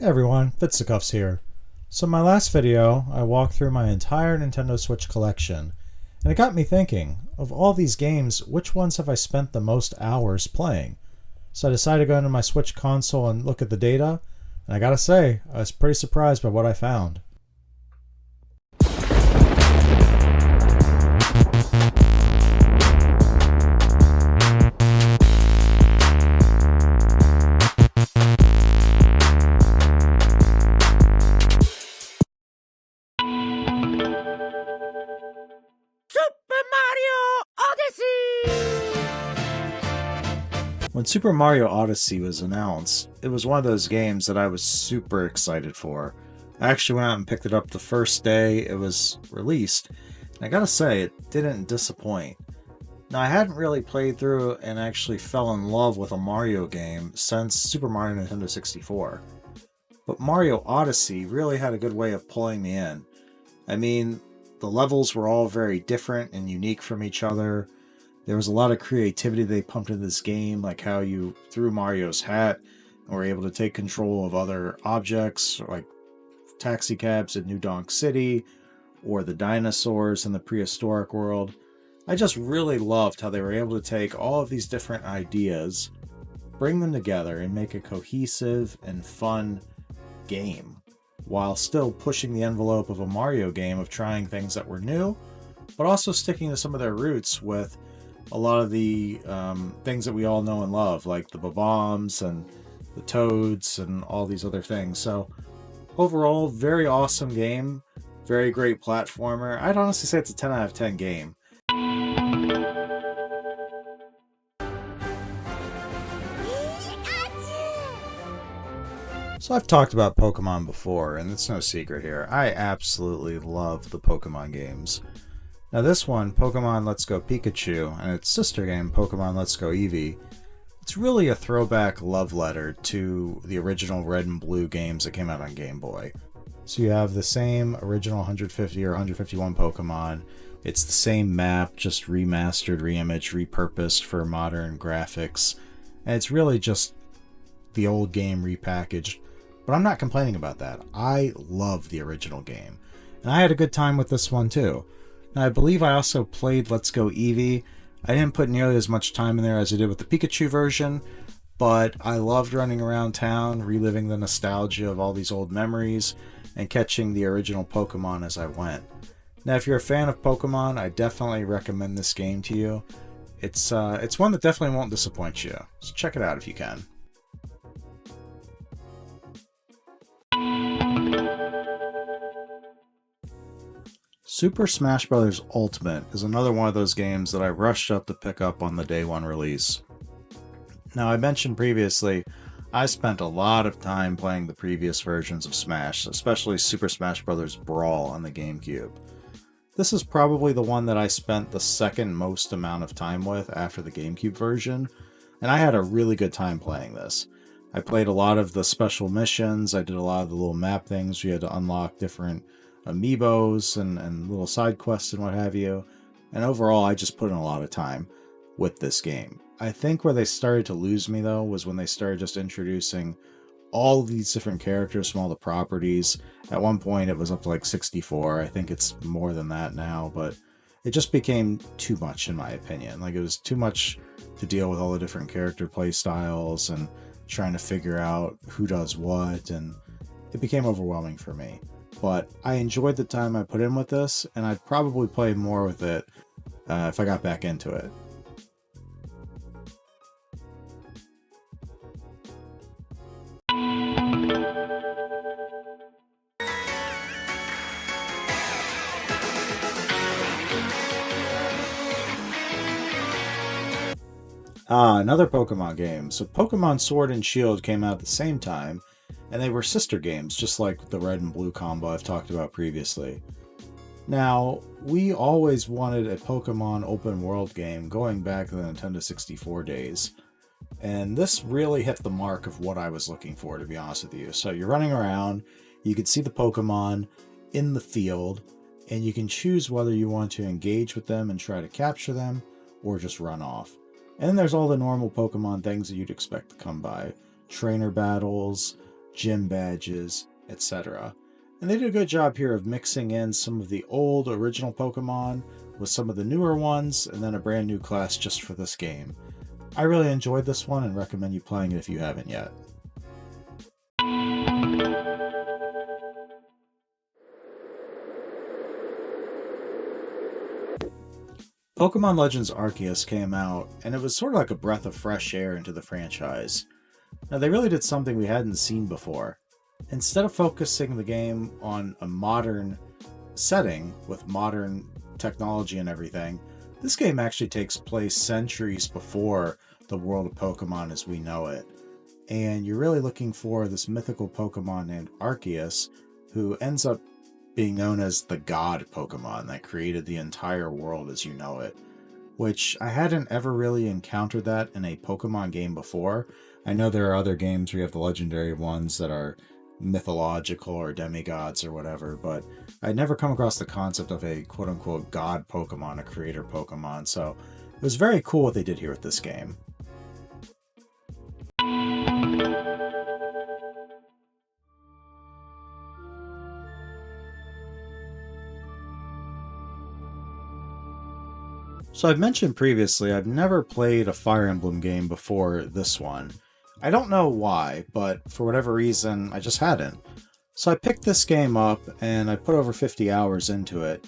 Hey everyone, Fitzacuffs here. So in my last video, I walked through my entire Nintendo Switch collection, and it got me thinking, of all these games, which ones have I spent the most hours playing? So I decided to go into my Switch console and look at the data, and I gotta say, I was pretty surprised by what I found. Super Mario Odyssey! When Super Mario Odyssey was announced, it was one of those games that I was super excited for. I actually went out and picked it up the first day it was released, and I gotta say, it didn't disappoint. Now, I hadn't really played through and actually fell in love with a Mario game since Super Mario Nintendo 64. But Mario Odyssey really had a good way of pulling me in. I mean, the levels were all very different and unique from each other. There was a lot of creativity they pumped into this game, like how you threw Mario's hat and were able to take control of other objects, like taxi cabs in New Donk City, or the dinosaurs in the prehistoric world. I just really loved how they were able to take all of these different ideas, bring them together, and make a cohesive and fun game, while still pushing the envelope of a Mario game of trying things that were new, but also sticking to some of their roots with a lot of the things that we all know and love, like the bombs and the toads and all these other things. So overall, very awesome game, very great platformer. I'd honestly say it's a 10 out of 10 game. So I've talked about Pokemon before, and it's no secret here. I absolutely love the Pokemon games. Now this one, Pokemon Let's Go Pikachu, and its sister game, Pokemon Let's Go Eevee, it's really a throwback love letter to the original Red and Blue games that came out on Game Boy. So you have the same original 150 or 151 Pokemon. It's the same map, just remastered, reimaged, repurposed for modern graphics. And it's really just the old game repackaged. But I'm not complaining about that. I love the original game. And I had a good time with this one too. Now, I believe I also played Let's Go Eevee. I didn't put nearly as much time in there as I did with the Pikachu version, but I loved running around town, reliving the nostalgia of all these old memories, and catching the original Pokemon as I went. Now, if you're a fan of Pokemon, I definitely recommend this game to you. It's one that definitely won't disappoint you, so check it out if you can. Super Smash Bros. Ultimate is another one of those games that I rushed up to pick up on the day one release. Now, I mentioned previously, I spent a lot of time playing the previous versions of Smash, especially Super Smash Bros. Brawl on the GameCube. This is probably the one that I spent the second most amount of time with after the GameCube version, and I had a really good time playing this. I played a lot of the special missions, I did a lot of the little map things, you had to unlock different amiibos and little side quests and what have you, and overall I just put in a lot of time with this game. I think where they started to lose me though was when they started just introducing all these different characters from all the properties. At one point it was up to like 64, I think it's more than that now, but it just became too much in my opinion. Like, it was too much to deal with all the different character play styles and trying to figure out who does what, and it became overwhelming for me. But I enjoyed the time I put in with this, and I'd probably play more with it if I got back into it. Another Pokemon game. So Pokemon Sword and Shield came out at the same time, and they were sister games, just like the Red and Blue combo I've talked about previously. Now, we always wanted a Pokemon open world game going back to the Nintendo 64 days, and this really hit the mark of what I was looking for, to be honest with you. So you're running around, you can see the Pokemon in the field, and you can choose whether you want to engage with them and try to capture them, or just run off. And then there's all the normal Pokemon things that you'd expect to come by. Trainer battles, gym badges, etc. And they did a good job here of mixing in some of the old original Pokemon with some of the newer ones, and then a brand new class just for this game. I really enjoyed this one and recommend you playing it if you haven't yet. Pokemon Legends Arceus came out, and it was sort of like a breath of fresh air into the franchise. Now, they really did something we hadn't seen before. Instead of focusing the game on a modern setting with modern technology and everything, this game actually takes place centuries before the world of Pokemon as we know it. And you're really looking for this mythical Pokemon named Arceus, who ends up being known as the god Pokemon that created the entire world as you know it, which I hadn't ever really encountered that in a Pokemon game before. I know there are other games where you have the legendary ones that are mythological or demigods or whatever, but I'd never come across the concept of a quote-unquote god Pokemon, a creator Pokemon, so it was very cool what they did here with this game. So I've mentioned previously, I've never played a Fire Emblem game before this one. I don't know why, but for whatever reason, I just hadn't. So I picked this game up and I put over 50 hours into it,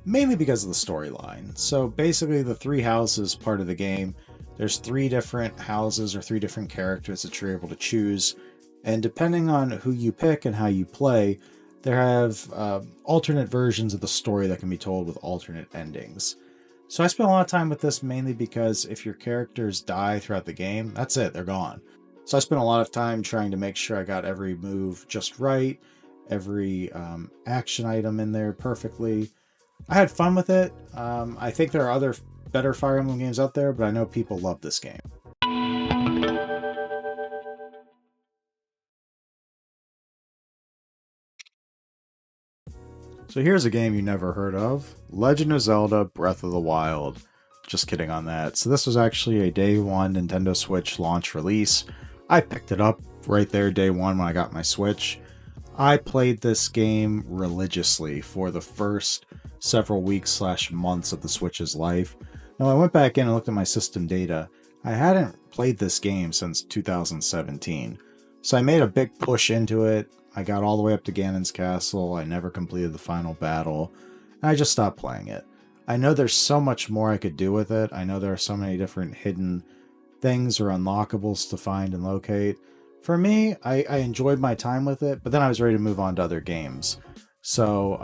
mainly because of the storyline. So basically the Three Houses part of the game, there's 3 different houses or 3 different characters that you're able to choose, and depending on who you pick and how you play, there have alternate versions of the story that can be told with alternate endings. So I spent a lot of time with this mainly because if your characters die throughout the game, that's it, they're gone. So I spent a lot of time trying to make sure I got every move just right, every action item in there perfectly. I had fun with it. I think there are other better Fire Emblem games out there, but I know people love this game. So here's a game you never heard of, Legend of Zelda Breath of the Wild. Just kidding on that. So this was actually a day one Nintendo Switch launch release. I picked it up right there day one when I got my Switch. I played this game religiously for the first several weeks / months of the Switch's life. Now I went back in and looked at my system data. I hadn't played this game since 2017. So I made a big push into it. I got all the way up to Ganon's castle. I never completed the final battle. And I just stopped playing it. I know there's so much more I could do with it. I know there are so many different hidden things or unlockables to find and locate. For me, I enjoyed my time with it, but then I was ready to move on to other games. So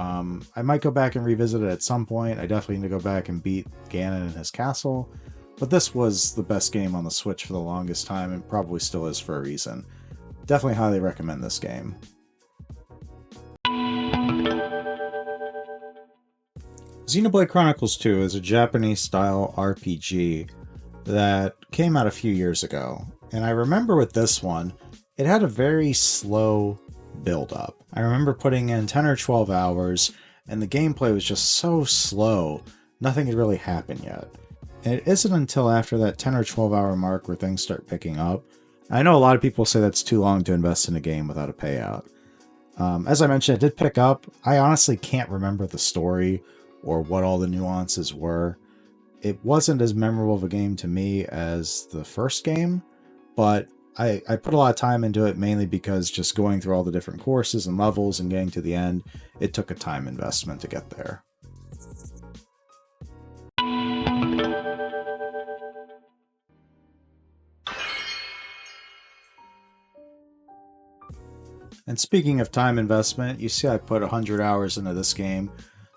I might go back and revisit it at some point. I definitely need to go back and beat Ganon and his castle. But this was the best game on the Switch for the longest time, and probably still is for a reason. Definitely highly recommend this game. Xenoblade Chronicles 2 is a Japanese-style RPG that came out a few years ago. And I remember with this one, it had a very slow build-up. I remember putting in 10 or 12 hours, and the gameplay was just so slow, nothing had really happened yet. And it isn't until after that 10 or 12 hour mark where things start picking up. I know a lot of people say that's too long to invest in a game without a payout. As I mentioned, it did pick up. I honestly can't remember the story or what all the nuances were. It wasn't as memorable of a game to me as the first game, but I put a lot of time into it mainly because just going through all the different courses and levels and getting to the end, it took a time investment to get there. And speaking of time investment, you see I put 100 hours into this game.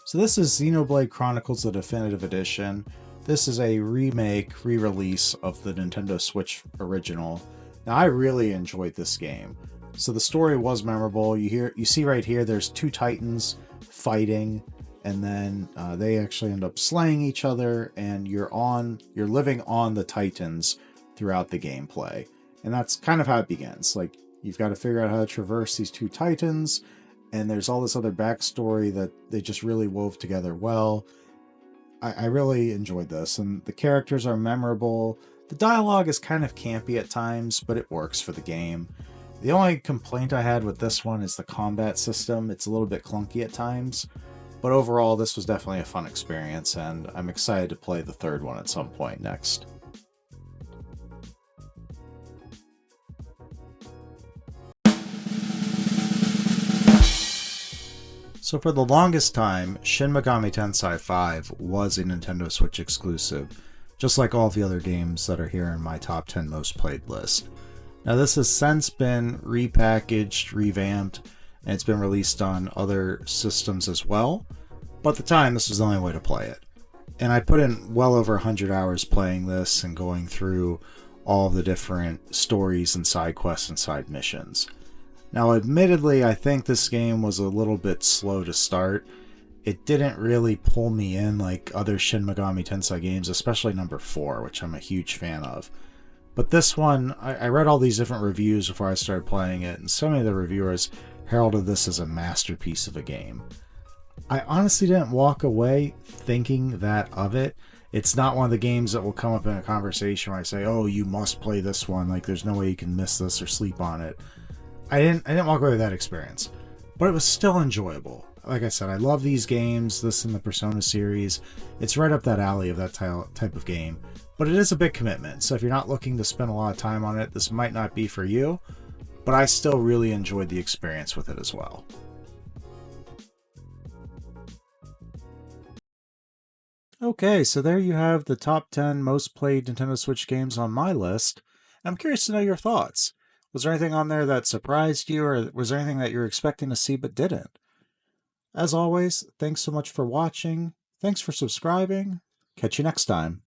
So this is Xenoblade Chronicles, the Definitive Edition. This is a remake, re-release of the Nintendo Switch original. Now I really enjoyed this game. So the story was memorable. You see right here, there's 2 titans fighting, and then they actually end up slaying each other, and you're living on the titans throughout the gameplay. And that's kind of how it begins. Like, you've got to figure out how to traverse these 2 titans, and there's all this other backstory that they just really wove together well. I really enjoyed this, and the characters are memorable. The dialogue is kind of campy at times, but it works for the game. The only complaint I had with this one is the combat system. It's a little bit clunky at times, but overall, this was definitely a fun experience, and I'm excited to play the third one at some point next. So for the longest time, Shin Megami Tensai 5 was a Nintendo Switch exclusive, just like all the other games that are here in my top 10 most played list. Now this has since been repackaged, revamped, and it's been released on other systems as well, but at the time this was the only way to play it. And I put in well over 100 hours playing this and going through all of the different stories and side quests and side missions. Now, admittedly, I think this game was a little bit slow to start. It didn't really pull me in like other Shin Megami Tensai games, especially number 4, which I'm a huge fan of. But this one, I read all these different reviews before I started playing it, and so many of the reviewers heralded this as a masterpiece of a game. I honestly didn't walk away thinking that of it. It's not one of the games that will come up in a conversation where I say, oh, you must play this one, like there's no way you can miss this or sleep on it. I didn't walk away with that experience, but it was still enjoyable. Like I said, I love these games, this and the Persona series. It's right up that alley of that type of game, but it is a big commitment. So if you're not looking to spend a lot of time on it, this might not be for you, but I still really enjoyed the experience with it as well. Okay, so there you have the top 10 most played Nintendo Switch games on my list. I'm curious to know your thoughts. Was there anything on there that surprised you, or was there anything that you were expecting to see but didn't? As always, thanks so much for watching. Thanks for subscribing. Catch you next time.